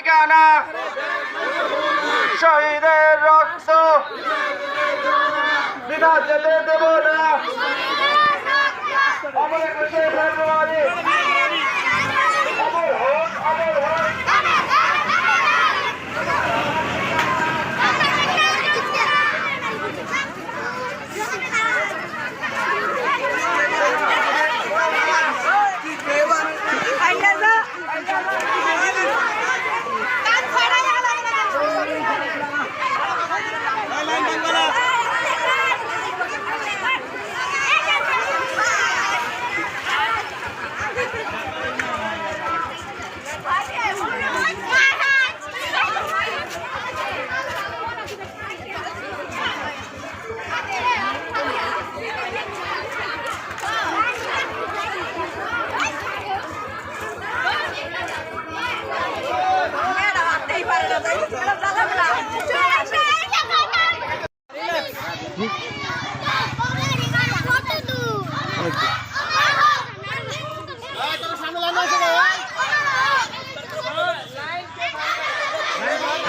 ঠিকানা শহীদের রক্ত বিনা যেতে দেব না। অমর 21শে ফেব্রুয়ারি অমর হোক, অমর হোক।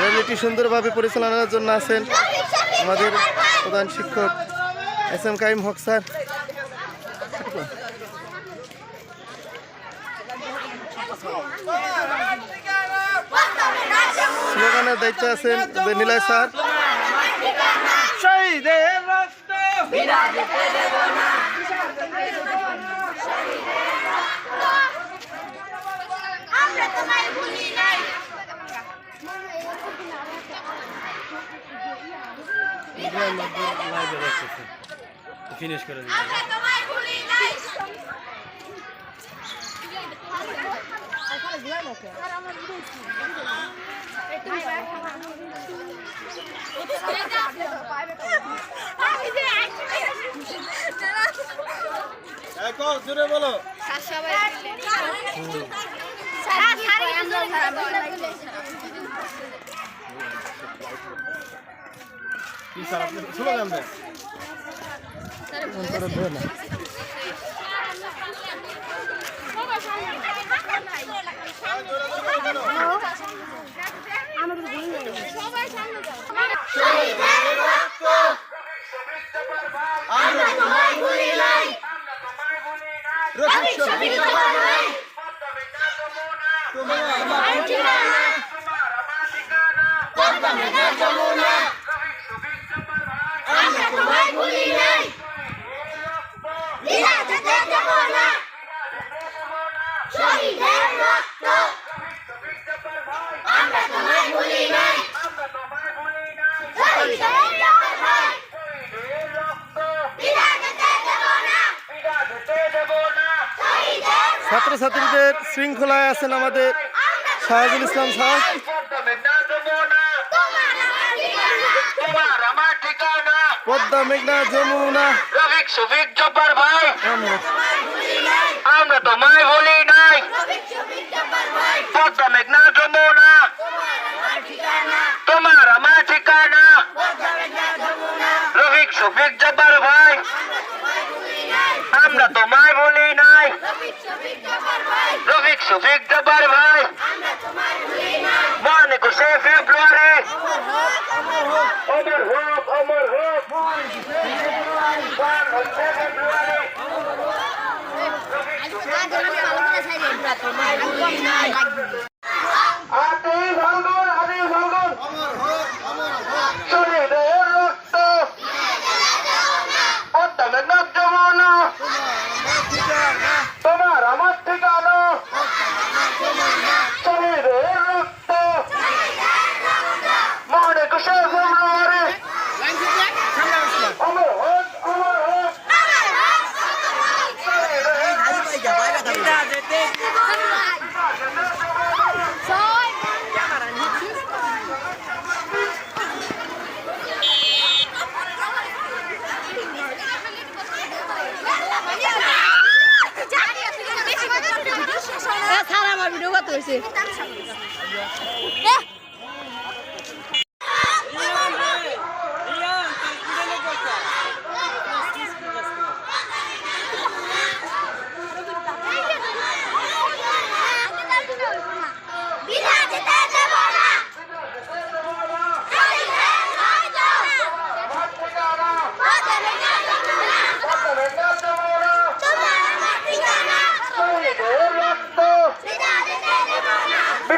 র্যালিটি সুন্দরভাবে পরিচালনার জন্য আছেন আমাদের প্রধান শিক্ষক SM কাইম হক স্যার। স্লোগানের দায়িত্ব আছেন নিলয় স্যার। শহীদের রক্ত ফিনিশ করে জোরে বলো। কি স্যার আপনি স্লোগান দেন। ছাত্রছাত্রীদের শৃঙ্খলায় আছেন আমাদের শাহজুল ইসলাম স্যার। পদ্মা মেঘনা যমুনা রফিক শফিক জব্বার ভাই আমরা তোমায় ভুলি নাই। পদ্মা মেঘনা যমুনা তোমার আমার ঠিকানা। রফিক শফিক জব্বার ভাই আমরা তোমায় ভুলি নাই। রফিক শফিক জব্বার ভাই 21শে ফেব্রুয়ারি অমর হোক, অমর হোক। 21শে ফেব্রুয়ারি আদি ভাঙ্গন, আদি ভাঙ্গন শহীদের রক্ত পদ্মা মেঘনা যমুনা তোমার আমার ঠিকানা। শহীদের রক্ত 21শে ফেব্রুয়ারি অমর হোক, অমর হোক। আমার ভিডিও করতে হয়েছে। বিনা যেতে দেব না।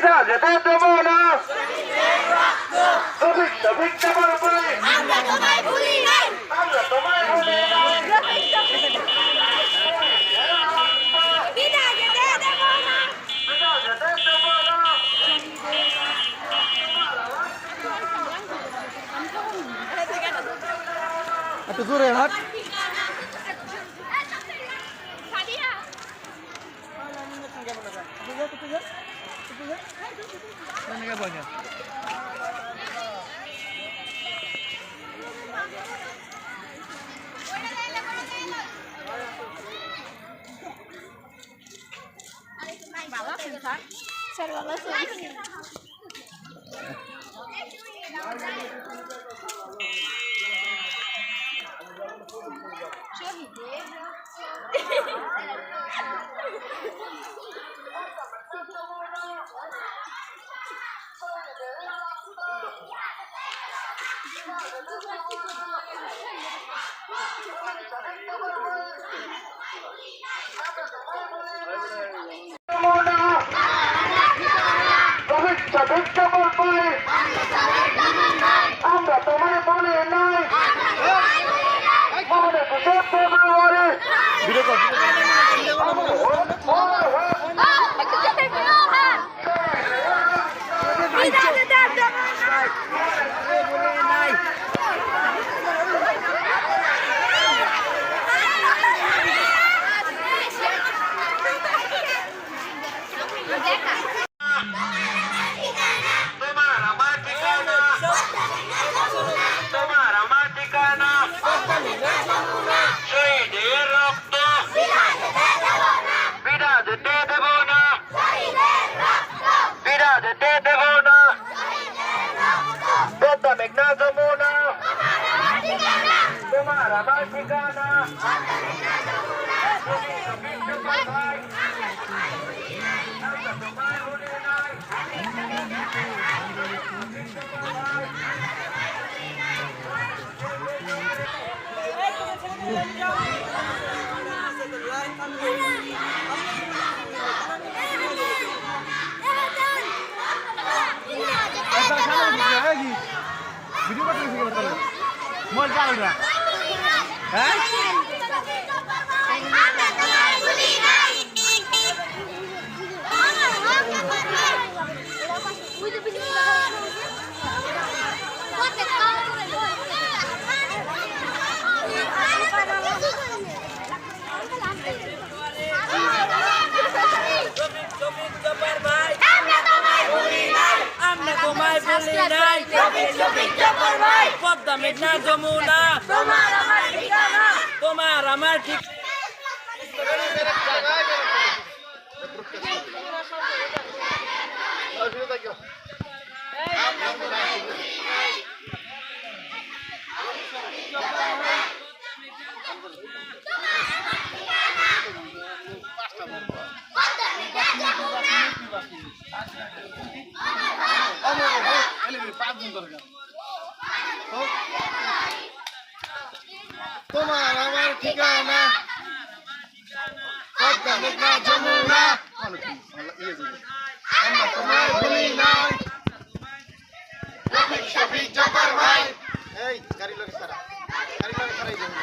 বিনা যেতে দেব না রফিক শফিক জব্বার ভাই আমরা তোমায় ভুলি নাই আমরা তোমায় ভুলি নাই বিনা যেতে দেব না বিনা যেতে দেব না একটু জোরে হাট। সাদিয়া বাবা স্যার স্যার বাবা রফিক শফিক জব্বার ভাই আমরা তোমায় ভুলি নাই আমাদের বিশেষ ফেব্রুয়ারি ভিডিও কর। তোমার আমার ঠিকানা তোমার আমার ঠিকানা শহীদের রক্ত বিনা যেতে দেব না বিনা যেতে দেব না পদ্মা মেঘনা যমুনা তোমার আমার ঠিকানা রফিক শফিক জব্বার ভাই আমরা তোমায় ভুলি নাই ভিডিও করতে গেছি কেবল তাহলে মোবাইল চালু না হ্যাঁ আমরা তোমায় ভুলি নাই আমরা তোমায় ভুলি নাই পদ্মা মেঘনা যমুনা তোমার আমার ঠিক তোমার আমার ঠিকানা পদ্মা মেঘনা যমুনা আমরা তোমায় ভুলি নাই রফিক শফিক জব্বার ভাই এই গাড়ি লগে সারা গাড়ি লগে সারাই যাবে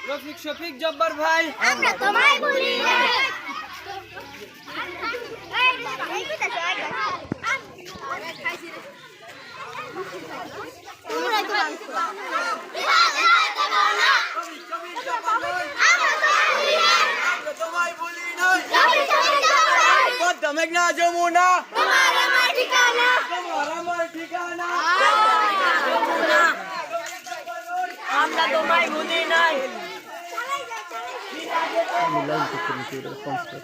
রফিক শফিক জব্বার ভাই আমরা তোমায় ভুলি নাই তোমায় ভুলি নাই পদ্মা মেঘনা যমুনা তোমার আমার ঠিকানা তোমার আমার ঠিকানা আমরা তোমায় ভুলি নাই আমি লাইভ করতে